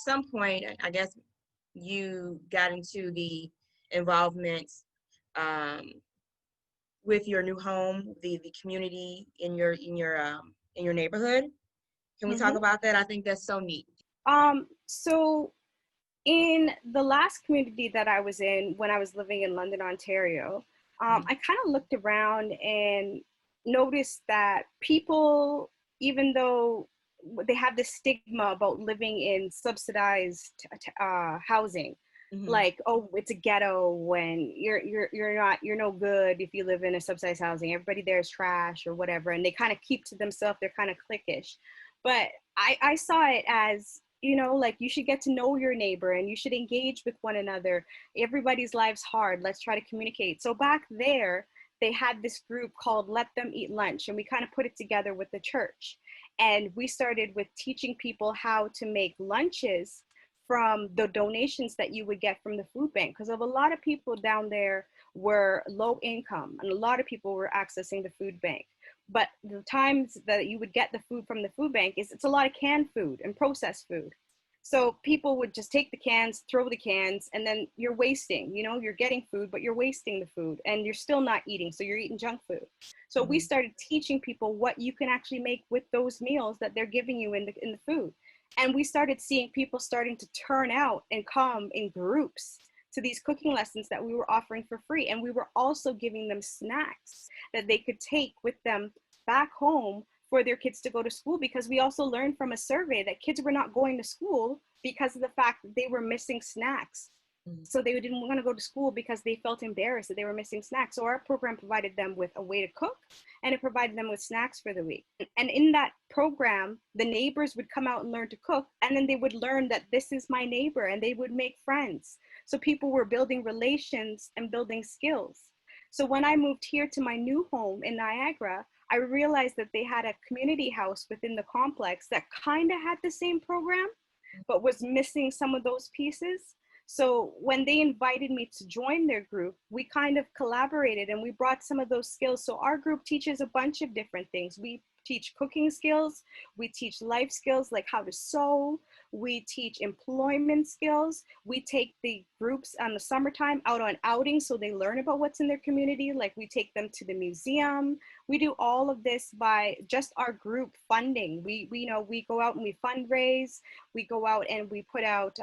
some point, I guess you got into the involvement with your new home, the community in your neighborhood. Can we talk Mm-hmm. about that? I think that's so neat. So in the last community that I was in when I was living in London, Ontario, Mhm. I kind of looked around and noticed that people, even though they have this stigma about living in subsidized housing, Mhm. like, oh, it's a ghetto when you're no good if you live in a subsidized housing. Everybody there is trash or whatever, and they kind of keep to themselves. They're kind of cliquish. But I saw it as, like, you should get to know your neighbor and you should engage with one another. Everybody's life's hard. Let's try to communicate. So back there, they had this group called Let Them Eat Lunch, and we kind of put it together with the church. And we started with teaching people how to make lunches from the donations that you would get from the food bank. Because of a lot of people down there were low income, and a lot of people were accessing the food bank. But the times that you would get the food from the food bank is it's a lot of canned food and processed food. So people would just take the cans, throw the cans, and then you're wasting. You're getting food, but you're wasting the food and you're still not eating. So you're eating junk food. So we Mhm. started teaching people what you can actually make with those meals that they're giving you in the food. And we started seeing people starting to turn out and come in groups to these cooking lessons that we were offering for free. And we were also giving them snacks that they could take with them back home for their kids to go to school, because we also learned from a survey that kids were not going to school because of the fact that they were missing snacks. Mhm. So they didn't want to go to school because they felt embarrassed that they were missing snacks. So our program provided them with a way to cook, and it provided them with snacks for the week. And in that program, the neighbors would come out and learn to cook, and then they would learn that this is my neighbor, and they would make friends. So people were building relations and building skills. So when I moved here to my new home in Niagara, I realized that they had a community house within the complex that kind of had the same program, but was missing some of those pieces. So when they invited me to join their group, we kind of collaborated and we brought some of those skills. So our group teaches a bunch of different things. We teach cooking skills, we teach life skills like how to sew, we teach employment skills, we take the groups on the summertime out on outings so they learn about what's in their community, like we take them to the museum. We do all of this by just our group funding. We go out and we fundraise, we go out and we put out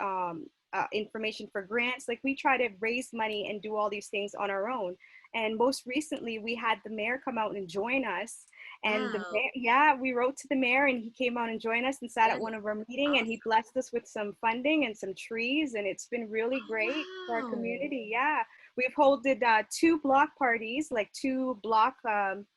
information for grants. Like, we try to raise money and do all these things on our own. And most recently, we had the mayor come out and join us. And the Wow. mayor, yeah, we wrote to the mayor and he came out and joined us and sat at That is one of our meetings, and he awesome. blessed us with some funding and some trees. And it's been really Oh, great for our wow. community. Yeah. We've holded 2 block parties, like 2 block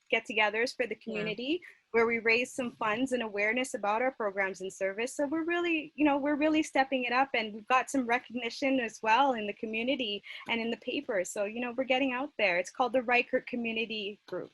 get-togethers for the Yeah. community, where we raise some funds and awareness about our programs and service. So we're really stepping it up, and we've got some recognition as well in the community and in the paper. So, we're getting out there. It's called the Reichert Community Group.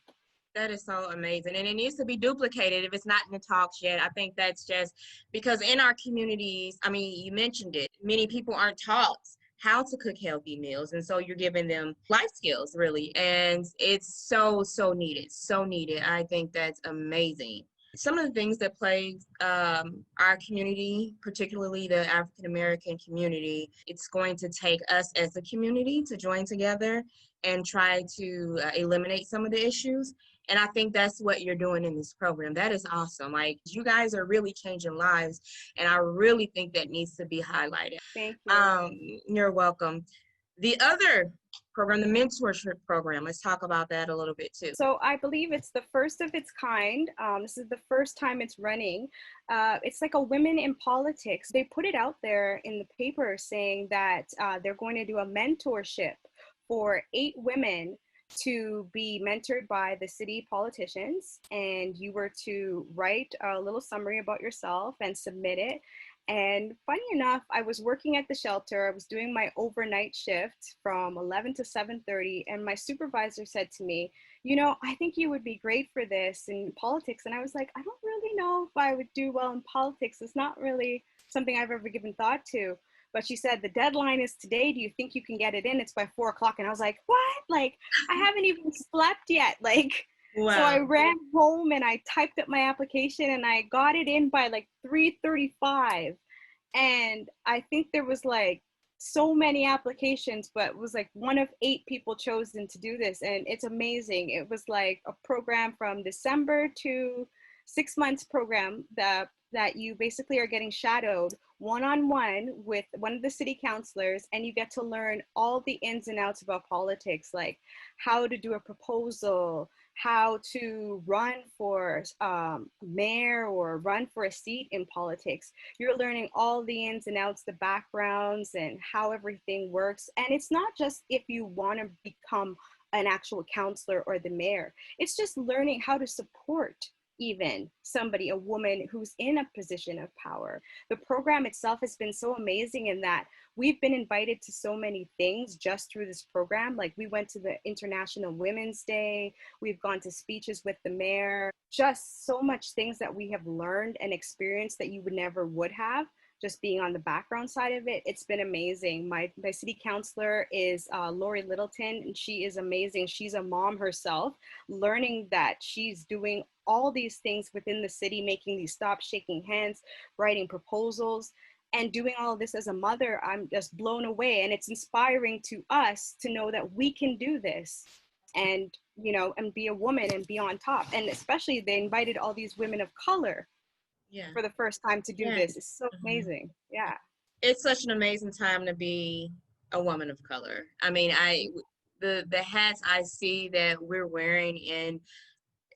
That is so amazing. And it needs to be duplicated if it's not in the talks yet. I think that's just because in our communities, I mean, you mentioned it, many people aren't taught how to cook healthy meals. And so you're giving them life skills, really. And it's so, so needed. So needed. I think that's amazing. Some of the things that plague our community, particularly the African American community, it's going to take us as a community to join together and try to eliminate some of the issues. And I think that's what you're doing in this program. That is awesome. Like, you guys are really changing lives. And I really think that needs to be highlighted. Thank you. You're welcome. The other program, the mentorship program, let's talk about that a little bit too. So I believe it's the first of its kind. This is the first time it's running. It's like a Women in Politics. They put it out there in the paper saying that they're going to do a mentorship for 8 women to be mentored by the city politicians. And you were to write a little summary about yourself and submit it. And funny enough, I was working at the shelter. I was doing my overnight shift from 11 to 7:30, and my supervisor said to me, I think you would be great for this in politics. And I was like, I don't really know if I would do well in politics. It's not really something I've ever given thought to. But she said, the deadline is today. Do you think you can get it in? It's by 4 o'clock. And I was like, what? Like, I haven't even slept yet. Like, so I Wow. ran home and I typed up my application and I got it in by like 3:35. And I think there was like so many applications, but it was like one of 8 people chosen to do this. And it's amazing. It was like a program from December to 6 months program that you basically are getting shadowed one-on-one with one of the city councilors, and you get to learn all the ins and outs about politics, like how to do a proposal, how to run for mayor or run for a seat in politics. You're learning all the ins and outs, the backgrounds, and how everything works. And it's not just if you want to become an actual counselor or the mayor, it's just learning how to support even somebody, a woman who's in a position of power. The program itself has been so amazing in that we've been invited to so many things just through this program. Like we went to the International Women's Day, we've gone to speeches with the mayor, just so much things that we have learned and experienced that you would never would have just being on the background side of it. It's been amazing. My city councilor is Lori Littleton, and she is amazing. She's a mom herself, learning that she's doing all these things within the city, making these stops, shaking hands, writing proposals, and doing all of this as a mother. I'm just blown away. And it's inspiring to us to know that we can do this and, you know, and be a woman and be on top. And especially they invited all these women of color for the first time to do this. It's so amazing. Yeah. It's such an amazing time to be a woman of color. I mean, the hats I see that we're wearing in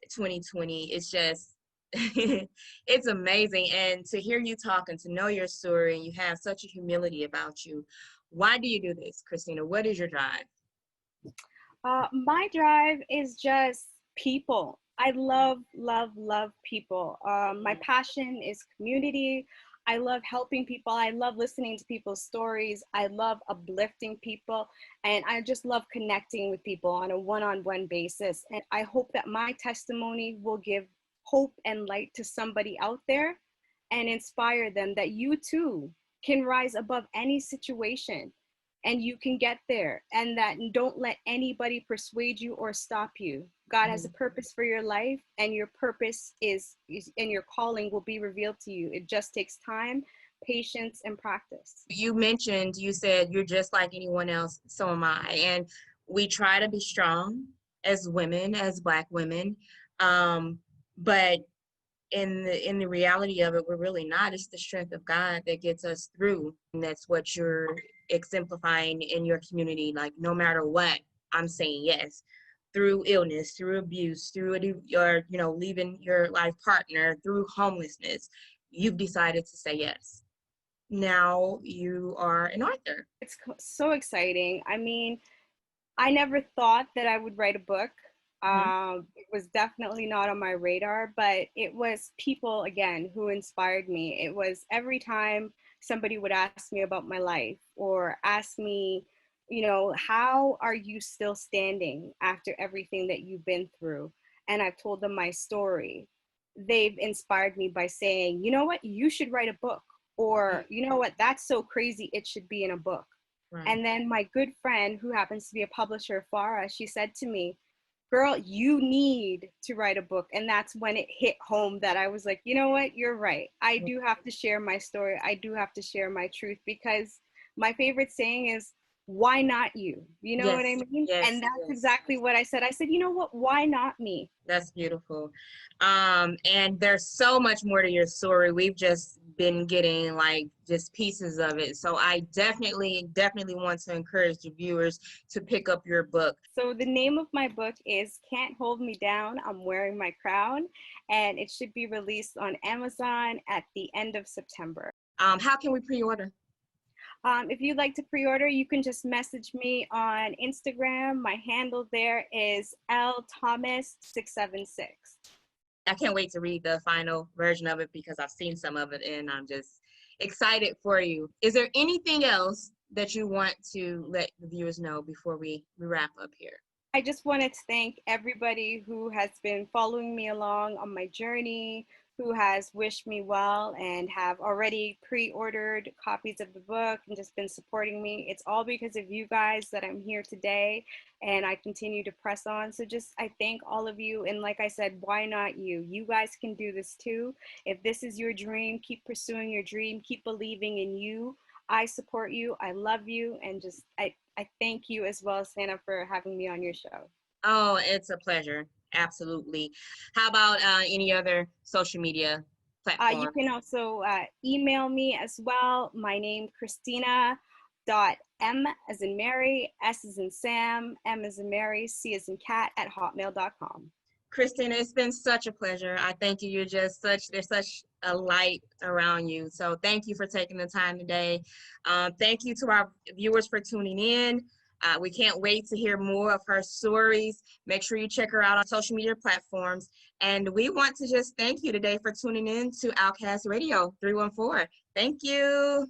2020, it's just it's amazing. And to hear you talk and to know your story, and you have such a humility about you. Why do you do this, Christina? What is your drive? My drive is just people. I love, love, love people. My passion is community. I love helping people. I love listening to people's stories. I love uplifting people. And I just love connecting with people on a one-on-one basis. And I hope that my testimony will give hope and light to somebody out there and inspire them that you too can rise above any situation and you can get there, and that don't let anybody persuade you or stop you. God has a purpose for your life, and your purpose is and your calling will be revealed to you. It just takes time, patience, and practice. You said you're just like anyone else, so am I. And we try to be strong as women, as Black women. But in the reality of it, we're really not. It's the strength of God that gets us through. And that's what you're exemplifying in your community. Like, no matter what, I'm saying yes. Through illness, through abuse, through your, leaving your life partner, through homelessness, you've decided to say yes. Now you are an author. It's so exciting. I mean, I never thought that I would write a book. It was definitely not on my radar, but it was people, again, who inspired me. It was every time somebody would ask me about my life or ask me, how are you still standing after everything that you've been through? And I've told them my story. They've inspired me by saying, you know what, you should write a book. Or, you know what, that's so crazy, it should be in a book. Right. And then my good friend, who happens to be a publisher, Farah, she said to me, girl, you need to write a book. And that's when it hit home that I was like, you know what, you're right. I do have to share my story. I do have to share my truth, because my favorite saying is, why not you? You know what I mean? Yes, and that's exactly what I said. I said, you know what, why not me? That's beautiful. And there's so much more to your story. We've just been getting like just pieces of it. So I definitely want to encourage the viewers to pick up your book. So the name of my book is Can't Hold Me Down, I'm Wearing My Crown, and it should be released on Amazon at the end of September. How can we pre-order? If you'd like to pre-order, you can just message me on Instagram. My handle there is lthomas676. I can't wait to read the final version of it, because I've seen some of it and I'm just excited for you. Is there anything else that you want to let the viewers know before we wrap up here? I just wanted to thank everybody who has been following me along on my journey, who has wished me well and have already pre-ordered copies of the book and just been supporting me. It's all because of you guys that I'm here today and I continue to press on. So just, I thank all of you. And like I said, why not you? You guys can do this too. If this is your dream, keep pursuing your dream, keep believing in you. I support you. I love you. And just, I thank you as well, Santa, for having me on your show. Oh, it's a pleasure. Absolutely. How about any other social media You platform? can also email me as well. My name, Christina.m as in Mary, S as in Sam, M as in Mary, C as in cat @hotmail.com. Christina, it's been such a pleasure. I thank you. You're just there's such a light around you. So thank you for taking the time today. Thank you to our viewers for tuning in. We can't wait to hear more of her stories. Make sure you check her out on social media platforms. And we want to just thank you today for tuning in to Outcast Radio 314. Thank you.